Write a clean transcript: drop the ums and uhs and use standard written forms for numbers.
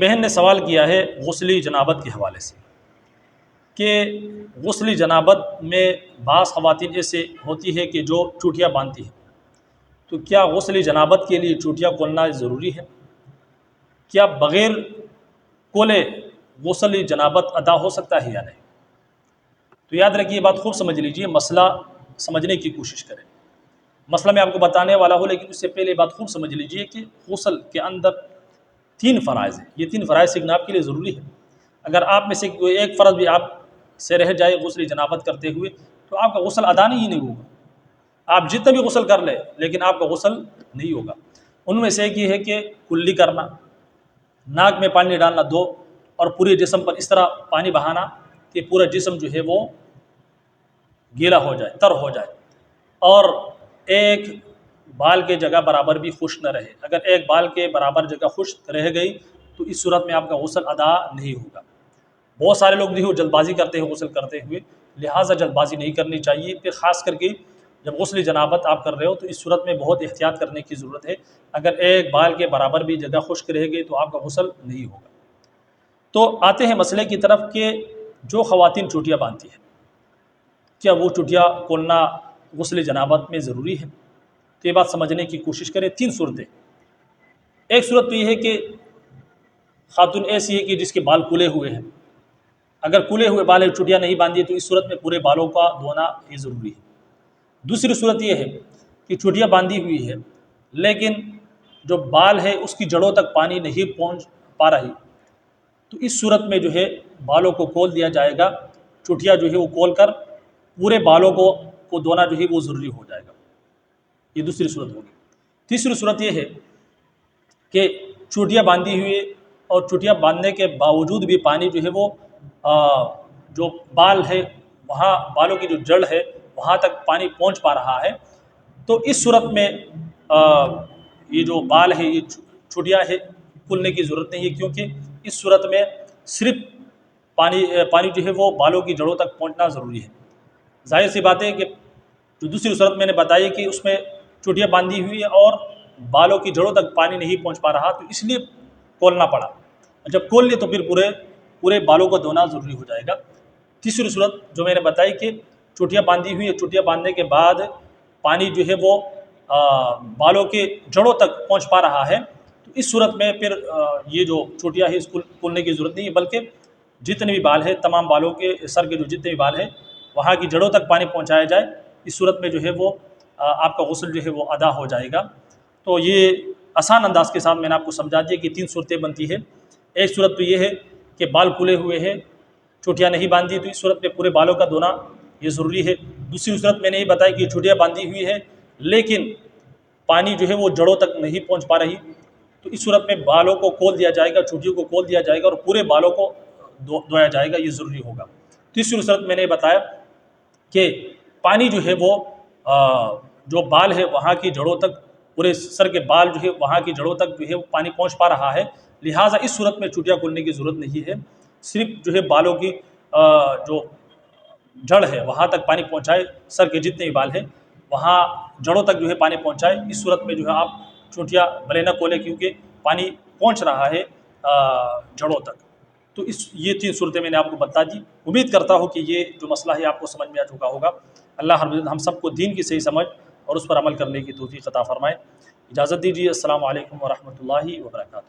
بہن نے سوال کیا ہے غسل جنابت کے حوالے سے کہ غسل جنابت میں بعض خواتین ایسے ہوتی ہے کہ جو چوٹیاں باندھتی ہیں، تو کیا غسل جنابت کے لیے چوٹیاں کھولنا ضروری ہے؟ کیا بغیر کھولے غسل جنابت ادا ہو سکتا ہے یا نہیں؟ تو یاد رکھیے، یہ بات خوب سمجھ لیجیے، مسئلہ سمجھنے کی کوشش کریں۔ مسئلہ میں آپ کو بتانے والا ہوں، لیکن اس سے پہلے بات خوب سمجھ لیجیے کہ غسل کے اندر 3 فرائض ہیں۔ یہ 3 فرائض سیکھنا آپ کے لیے ضروری ہے۔ اگر آپ میں سے کوئی ایک فرض بھی آپ سے رہ جائے غسل جنابت کرتے ہوئے، تو آپ کا غسل ادا نہیں ہوگا۔ آپ جتنا بھی غسل کر لیں لیکن آپ کا غسل نہیں ہوگا۔ ان میں سے ایک یہ ہے کہ کلی کرنا، ناک میں پانی ڈالنا 2، اور پورے جسم پر اس طرح پانی بہانا کہ پورا جسم جو ہے وہ گیلا ہو جائے، تر ہو جائے، اور ایک بال کے جگہ برابر بھی خشک نہ رہے۔ اگر ایک بال کے برابر جگہ خشک رہ گئی تو اس صورت میں آپ کا غسل ادا نہیں ہوگا۔ بہت سارے لوگ جو ہے جلد بازی کرتے ہیں غسل کرتے ہوئے، لہٰذا جلد بازی نہیں کرنی چاہیے۔ پھر خاص کر کے جب غسل جنابت آپ کر رہے ہو تو اس صورت میں بہت احتیاط کرنے کی ضرورت ہے۔ اگر ایک بال کے برابر بھی جگہ خشک رہ گئی تو آپ کا غسل نہیں ہوگا۔ تو آتے ہیں مسئلے کی طرف کہ جو خواتین چوٹیاں باندھتی ہیں، کیا وہ چوٹیاں کھولنا غسل جنابت میں ضروری ہے؟ تو یہ بات سمجھنے کی کوشش کریں۔ 3 صورتیں۔ ایک صورت تو یہ ہے کہ خاتون ایسی ہے کہ جس کے بال کھلے ہوئے ہیں، اگر کھلے ہوئے بال چوٹیاں نہیں باندھی تو اس صورت میں پورے بالوں کا دھونا یہ ضروری ہے۔ دوسری صورت یہ ہے کہ چوٹیاں باندھی ہوئی ہے لیکن جو بال ہے اس کی جڑوں تک پانی نہیں پہنچ پا رہی، تو اس صورت میں جو ہے بالوں کو کھول دیا جائے گا۔ چوٹیاں جو ہے وہ کھول کر پورے بالوں کو دھونا جو ہے وہ ضروری ہو جائے گا۔ یہ دوسری صورت ہوگی۔ تیسری صورت یہ ہے کہ چوٹیاں باندھی ہوئی اور چوٹیاں باندھنے کے باوجود بھی پانی جو ہے وہ جو بال ہے وہاں، بالوں کی جو جڑ ہے وہاں تک پانی پہنچ پا رہا ہے، تو اس صورت میں یہ جو بال ہے، یہ چوٹیاں ہے، کھلنے کی ضرورت نہیں ہے، کیونکہ اس صورت میں صرف پانی جو ہے وہ بالوں کی جڑوں تک پہنچنا ضروری ہے۔ ظاہر سی بات ہے کہ جو دوسری صورت میں نے بتائی کہ اس میں چوٹیاں باندھی ہوئی ہے اور بالوں کی جڑوں تک پانی نہیں پہنچ پا رہا، تو اس لیے کھولنا پڑا۔ جب کھول لیے تو پھر پورے بالوں کو دھونا ضروری ہو جائے گا۔ تیسری صورت جو میں نے بتائی کہ چوٹیاں باندھی ہوئی ہے، چوٹیاں باندھنے کے بعد پانی جو ہے وہ بالوں کے جڑوں تک پہنچ پا رہا ہے، تو اس صورت میں پھر یہ جو چوٹیاں ہے اس کو کھولنے کی ضرورت نہیں ہے، بلکہ جتنے بھی بال ہے، تمام بالوں کے سر کے جو جتنے بھی بال ہیں وہاں کی جڑوں تک پانی پہنچایا جائے۔ اس صورت میں جو ہے وہ آپ کا غسل جو ہے وہ ادا ہو جائے گا۔ تو یہ آسان انداز کے ساتھ میں نے آپ کو سمجھا دیا کہ 3 صورتیں بنتی ہے۔ ایک صورت تو یہ ہے کہ بال کھلے ہوئے ہیں، چوٹیاں نہیں باندھی، تو اس صورت میں پورے بالوں کا دھونا یہ ضروری ہے۔ دوسری صورت میں نے یہ بتایا کہ چوٹیاں باندھی ہوئی ہے لیکن پانی جو ہے وہ جڑوں تک نہیں پہنچ پا رہی، تو اس صورت میں بالوں کو کھول دیا جائے گا، چوٹیوں کو کھول دیا جائے گا اور پورے بالوں کو دھویا جائے گا، یہ ضروری ہوگا۔ تیسری صورت میں نے بتایا کہ پانی جو ہے وہ جو بال ہے وہاں کی جڑوں تک، پورے سر کے بال جو ہے وہاں کی جڑوں تک جو ہے پانی پہنچ پا رہا ہے، لہٰذا اس صورت میں چوٹیاں کھولنے کی ضرورت نہیں ہے۔ صرف جو ہے بالوں کی جو جڑ ہے وہاں تک پانی پہنچائے، سر کے جتنے بھی بال ہیں وہاں جڑوں تک جو ہے پانی پہنچائے۔ اس صورت میں جو ہے آپ چوٹیاں بھلے نہ کھولیں کیونکہ پانی پہنچ رہا ہے جڑوں تک۔ تو یہ 3 صورتیں میں نے آپ کو بتا دی۔ امید کرتا ہوں کہ یہ جو مسئلہ ہے آپ کو سمجھ میں آ چکا ہوگا۔ اللہ رب العزت ہم سب کو دین کی صحیح سمجھ اور اس پر عمل کرنے کی توفیق عطا فرمائے۔ اجازت دیجیے، السلام علیکم ورحمۃ اللہ وبرکاتہ۔